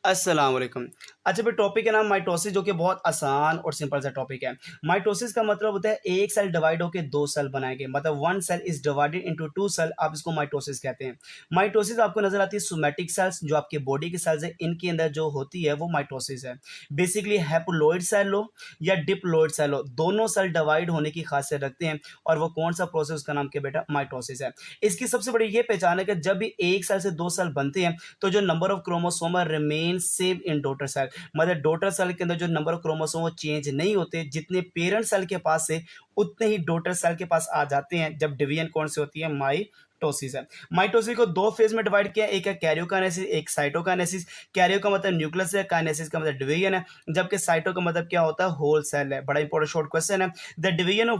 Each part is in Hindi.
अस्सलाम वालेकुम। अच्छा फिर टॉपिक है ना माइटोसिस जो कि बहुत आसान और सिंपल सा टॉपिक है। माइटोसिस का मतलब होता है एक सेल डिवाइड होकर दो सेल बनाएंगे मतलब one cell is divided into two cell आप इसको माइटोसिस कहते हैं। माइटोसिस आपको नजर आती है सोमैटिक सेल्स जो आपके बॉडी के सेल्स है इनके अंदर जो होती है वो माइटोसिस है। बेसिकली हैप्लोइड सेल हो या डिप्लोइड सेल हो दोनों सेल डिवाइड होने की खासियत रखते हैं और वो कौन सा प्रोसेस उसका नाम क्या बेटा माइटोसिस है। इसकी सबसे बड़ी ये पहचान है कि जब भी एक सेल से दो सेल बनते हैं तो जो number of chromosome remain same in daughter cell मतलब डॉटर सेल के अंदर जो नंबर ऑफ क्रोमोसोम वो चेंज नहीं होते जितने पेरेंट सेल के पास से उतने ही डॉटर सेल के पास आ जाते हैं जब डिवीजन कौन से होती है माइटोसिस है। माइटोसिस को दो फेज में डिवाइड किया एक है कैरियोकाइनेसिस एक साइटोकाइनेसिस। कैरियो का मतलब न्यूक्लियस है काइनेसिस का मतलब डिवीजन है जबकि साइटो का मतलब क्या होता है होल सेल है। बड़ा इंपॉर्टेंट शॉर्ट क्वेश्चन है। The division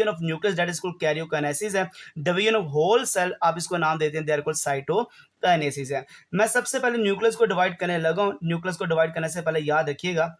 of nucleus that is called karyokinesis है। डिवीजन ऑफ होल सेल आप इसको नाम देते हैं दे आर कॉल्ड साइटोकाइनेसिस है। मैं सबसे पहले न्यूक्लियस को डिवाइड करने लगा हूं। न्यूक्लियस को डिवाइड करने से पहले याद रखिएगा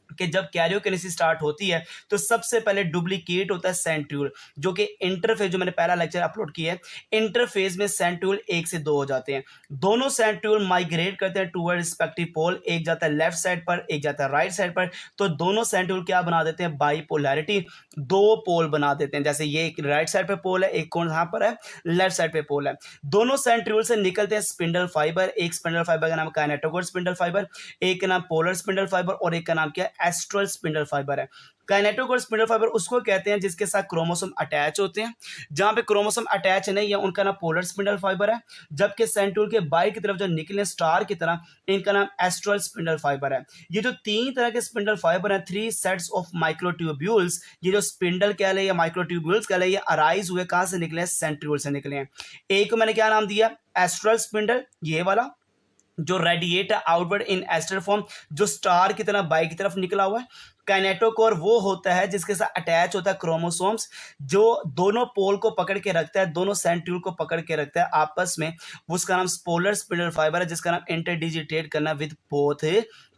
कि जब कैरियोकिनेसिस स्टार्ट होती है तो सबसे पहले डुप्लीकेट होता है सेंट्रियोल जो कि इंटरफेज जो मैंने पहला लेक्चर अपलोड किया है इंटरफेज में सेंट्रियोल एक से दो हो जाते हैं। दोनों सेंट्रियोल माइग्रेट करते हैं टूवर्ड रिस्पेक्टिव पोल एक जाता है लेफ्ट साइड पर एक जाता है राइट साइड पर। तो दोनों सेंट्रियोल क्या बना देते हैं बाइपोलैरिटी दो पोल बना देते हैं जैसे ये एक राइट साइड पे पोल है एक कौन यहाँ पर है लेफ्ट साइड पे पोल है। दोनों सेंट्रियोल से निकलते हैं स्पिंडल फाइबर एक स्पिंडल फाइबर का नाम काइनेटोकोर स्पिंडल फाइबर एक का नाम पोलर स्पिंडल फाइबर और एक का नाम क्या है एस्ट्रल स्पिंडल फाइबर है। काइनेटोकोर स्पिंडल फाइबर उसको कहते हैं जिसके साथ क्रोमोसोम अटैच होते हैं। जहां पे क्रोमोसोम अटैच नहीं है उनका नाम पोलर स्पिंडल फाइबर है जबकि सेंट्रियोल के बाहर की तरफ जो निकले स्टार की तरह इनका नाम एस्ट्रल स्पिंडल फाइबर है। ये जो तीन तरह के स्पिंडल फाइबर हैं थ्री सेट्स ऑफ माइक्रोट्यूब्यूल्स ये जो स्पिंडल कह ले या माइक्रोट्यूब्यूल्स कह ले ये अराइज हुए कहां से निकले सेंट्रियोल से निकले हैं। एक को मैंने क्या नाम दिया एस्ट्रल स्पिंडल ये वाला जो रेडिएट आउटवर्ड इन एस्टर फॉर्म जो स्टार की तरह बाई की तरफ निकला हुआ है। काइनेटोकोर वो होता है जिसके साथ अटैच होता है क्रोमोसोम्स जो दोनों पोल को पकड़ के रखता है दोनों सेंट्रियोल को पकड़ के रखता है आपस में उसका नाम पोलर स्पिंडल फाइबर है जिसका नाम इंटरडिजिटेट करना विद बोथ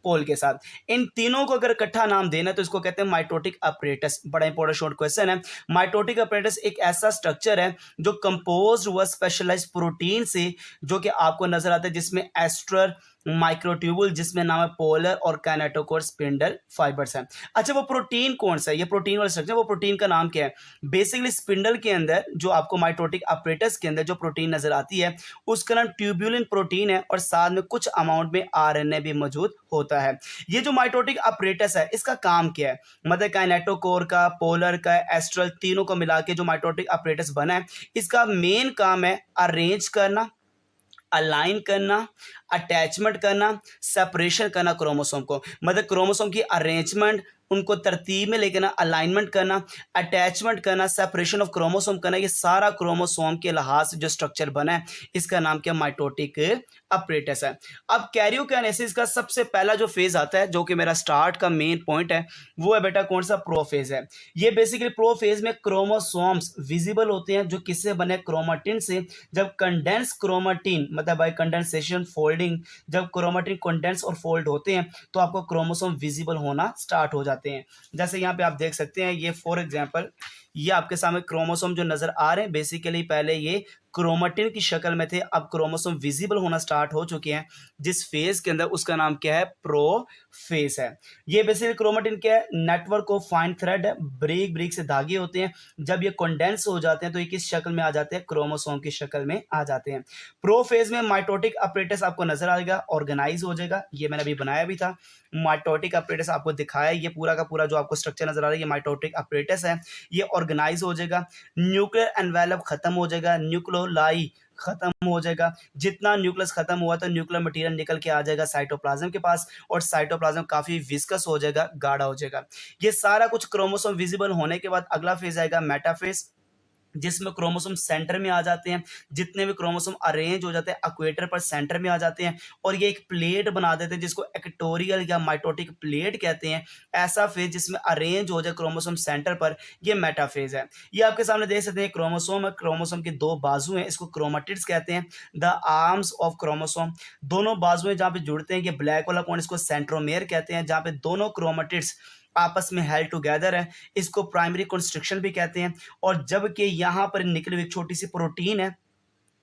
पोल के साथ। इन तीनों को अगर इकट्ठा नाम देना है तो इसको कहते हैं माइटोटिक अपरेटस। बड़ा इंपॉर्टेंट शॉर्ट क्वेश्चन है। माइटोटिक अपरेटस एक ऐसा स्ट्रक्चर है जो कंपोज हुआ स्पेशलाइज्ड प्रोटीन से जो कि आपको नजर आता है जिसमें एस्ट्रल माइक्रोट्यूबुल जिसमें नाम है पोलर और काइनेटोकोर स्पिंडल फाइबर्स है। अच्छा वो प्रोटीन कौन सा है ये प्रोटीन वाला स्ट्रक्चर वो प्रोटीन का नाम क्या है। बेसिकली स्पिंडल के अंदर जो आपको माइटोटिक अपरेटस के अंदर जो प्रोटीन नजर आती है उसका नाम ट्यूब्यूलिन प्रोटीन है और साथ में कुछ अमाउंट में आरएनए भी मौजूद होता है। ये जो माइटोटिक अपरेटस है इसका काम क्या है मतलब काइनेटोकोर का पोलर का एस्ट्रल तीनों को मिला के जो माइटोटिक अपरेटस बना है इसका मेन काम है अरेंज करना अलाइन करना अटैचमेंट करना सेपरेशन करना क्रोमोसोम को मतलब क्रोमोसोम की अरेंजमेंट उनको तरतीब में लेकर ना अलाइनमेंट करना अटैचमेंट करना सेपरेशन ऑफ क्रोमोसोम करना ये सारा क्रोमोसोम के लिहाज से जो स्ट्रक्चर बना है इसका नाम क्या माइटोटिक अपरेटस है। अब कैरियोकाइनेसिस का सबसे पहला जो फेज आता है जो कि मेरा स्टार्ट का मेन पॉइंट है वो है बेटा कौन सा प्रोफेज है। ये बेसिकली प्रोफेज में क्रोमोसोम्स विजिबल होते हैं जो किससे बने क्रोमाटिन से। जब कंडेंस क्रोमाटिन मतलब बाय कंडेंसेशन फोल्डिंग जब क्रोमाटिन कंडेंस और फोल्ड होते हैं तो आपको क्रोमोसोम विजिबल होना स्टार्ट हो जाते हैं। जैसे यहाँ पे आप देख सकते हैं ये फॉर एग्जांपल ये आपके सामने क्रोमोसोम जो नजर आ रहे हैं बेसिकली पहले ये क्रोमाटिन की शक्ल में थे अब क्रोमोसोम विजिबल होना स्टार्ट हो चुके हैं जिस फेज के अंदर उसका नाम क्या है प्रोफेज है। ये बेसिकली क्रोमाटिन क्या है नेटवर्क ऑफ फाइन थ्रेड है ब्रेक ब्रेक से धागे होते हैं जब ये कंडेंस हो जाते हैं तो ये किस शक्ल में आ जाते हैं क्रोमोसोम की शक्ल में आ जाते हैं। प्रोफेज में माइटोटिक अपरेटस आपको नजर आएगा ऑर्गेनाइज हो जाएगा ये मैंने अभी बनाया भी था। माइटोटिक अपरेटस आपको दिखाया ये पूरा का पूरा जो आपको स्ट्रक्चर नजर आ रहा है ये माइटोटिक अपरेटस है ये ऑर्गेनाइज हो जाएगा। न्यूक्लियर एनवेलप खत्म हो जाएगा न्यूक्लियोलाई खत्म हो जाएगा। जितना न्यूक्लियस खत्म हुआ तो न्यूक्लियर मटेरियल निकल के आ जाएगा साइटोप्लाज्म के पास और साइटोप्लाज्म काफी विस्कस हो जाएगा गाढ़ा हो जाएगा। ये सारा कुछ क्रोमोसोम विजिबल होने के बाद अगला फेज आएगा मेटाफेज जिसमें क्रोमोसोम सेंटर में आ जाते हैं जितने भी क्रोमोसोम अरेंज हो जाते हैं इक्वेटर पर सेंटर में आ जाते हैं और ये एक प्लेट बना देते हैं जिसको इक्वेटोरियल या माइटोटिक प्लेट कहते हैं। ऐसा फेज जिसमें अरेंज हो जाए क्रोमोसोम सेंटर पर ये मेटाफेज है। ये आपके सामने देख सकते हैं क्रोमोसोम है क्रोमोसोम के दो बाजू हैं इसको क्रोमाटिड्स कहते हैं द आर्म्स ऑफ क्रोमोसोम। दोनों बाजुएं जहाँ पे जुड़ते हैं ये ब्लैक वाला पॉइंट इसको सेंट्रोमेयर कहते हैं जहाँ पे दोनों क्रोमाटिड्स आपस में हेल्ड टुगेदर है इसको प्राइमरी कंस्ट्रक्शन भी कहते हैं। और जबकि यहाँ पर निकली हुई छोटी सी प्रोटीन है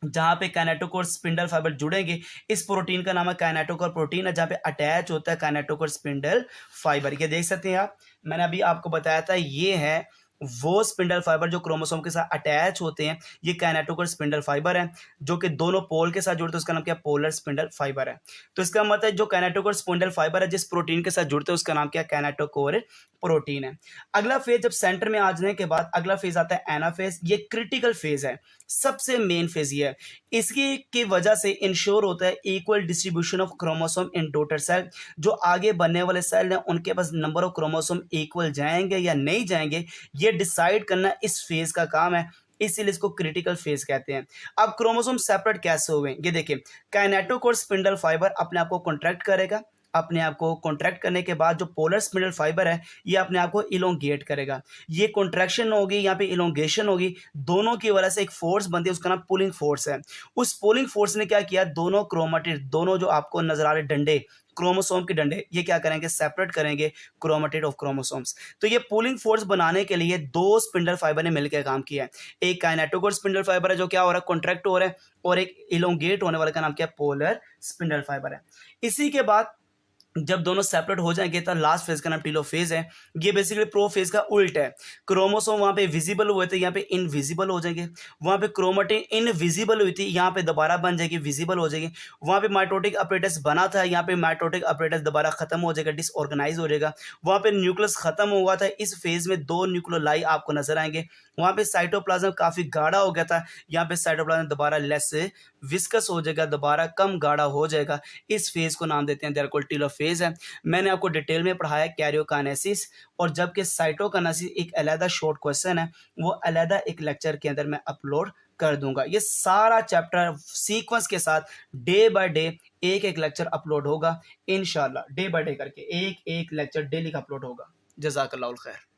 जहाँ पे काइनेटोकोर स्पिंडल फाइबर जुड़ेंगे, इस प्रोटीन का नाम है काइनेटोकोर प्रोटीन है, जहाँ पे अटैच होता है काइनेटोकोर स्पिंडल फाइबर। ये देख सकते हैं आप, मैंने अभी आपको बताया था ये है वो स्पिंडल फाइबर जो क्रोमोसोम के साथ अटैच होते हैं। ये काइनेटोकोर स्पिंडल फाइबर है जो कि दोनों पोल के साथ जुड़ते हैं, उसका नाम क्या है, पोलर स्पिंडल फाइबर है। तो इसका मतलब है जो काइनेटोकोर स्पिंडल फाइबर है जिस प्रोटीन के साथ जुड़ते हैं उसका नाम क्या है, काइनेटोकोर प्रोटीन है। अगला फेज जब सेंटर में आ जाने के बाद अगला फेज आता है एनाफेज। ये क्रिटिकल फेज है, सबसे मेन फेज ये है। इसकी की वजह से इंश्योर होता है equal distribution of chromosome in daughter cell. जो आगे बनने वाले सेल हैं उनके पास नंबर ऑफ क्रोमोसोम इक्वल जाएंगे या नहीं जाएंगे, ये डिसाइड करना इस फेज का काम है, इसीलिए इसको क्रिटिकल फेज कहते हैं। अब क्रोमोसोम सेपरेट कैसे हुए, ये देखिए, काइनेटोकोर स्पिंडल फाइबर अपने आप को कॉन्ट्रैक्ट करेगा, अपने आप को कॉन्ट्रैक्ट करने के बाद जो पोलर स्पिंडल फाइबर है ये अपने आप को इलोंगेट करेगा। ये कॉन्ट्रैक्शन होगी, यहाँ पे इलोंगेशन होगी, दोनों की वजह से एक फोर्स बनती है, उसका नाम पुलिंग फोर्स है। उस पुलिंग फोर्स ने क्या किया, दोनों क्रोमेटिड, दोनों जो आपको नजर आ रहे डंडे, क्रोमोसोम के डंडे, ये क्या करेंगे, सेपरेट करेंगे क्रोमेटिड ऑफ क्रोमोसोम्स। तो ये पुलिंग फोर्स बनाने के लिए दो स्पिंडल फाइबर ने मिलकर काम किया है। एक काइनेटोकोर स्पिंडल फाइबर है जो क्या हो रहा है, कॉन्ट्रैक्ट हो रहा है, और एक इलोंगेट होने वाले का नाम क्या है, पोलर स्पिंडल फाइबर है। इसी के बाद जब दोनों सेपरेट हो जाएंगे तो लास्ट फेज का नाम टीलोफेज है। ये बेसिकली प्रो फेज का उल्ट है। क्रोमोसोम वहां पे विजिबल हुए थे, यहाँ पे इनविजिबल हो जाएंगे। वहां पे क्रोमेटिन इनविजिबल हुई थी, यहाँ पे दोबारा बन जाएगी, विजिबल हो जाएगी। वहां पे माइटोटिक अपरेटस बना था, यहाँ पे माइटोटिक अपरेटस दोबारा खत्म हो जाएगा, डिसऑर्गेनाइज हो जाएगा। वहां पे न्यूक्लियस खत्म हुआ था, इस फेज में दो न्यूक्लियोलाई आपको नजर आएंगे। वहां पे साइटोप्लाज्म काफी गाढ़ा हो गया था, यहाँ पे साइटोप्लाज्म दोबारा लेस विस्कस हो जाएगा, दोबारा कम गाढ़ा हो जाएगा। इस फेज को नाम देते हैं देयर कॉल्ड टीलोफेज है। मैंने आपको डिटेल में पढ़ाया कैरियोकाइनेसिस, और जबकि साइटोकाइनेसिस एक अलग शॉर्ट क्वेश्चन है, वो अलग एक लेक्चर के अंदर मैं अपलोड कर दूंगा। ये सारा चैप्टर सीक्वेंस के साथ डे बाय डे एक एक लेक्चर अपलोड होगा इंशाल्लाह, डे बाय डे करके एक एक लेक्चर डेली का अपलोड होगा। जज़ाकल्लाहुल खैर।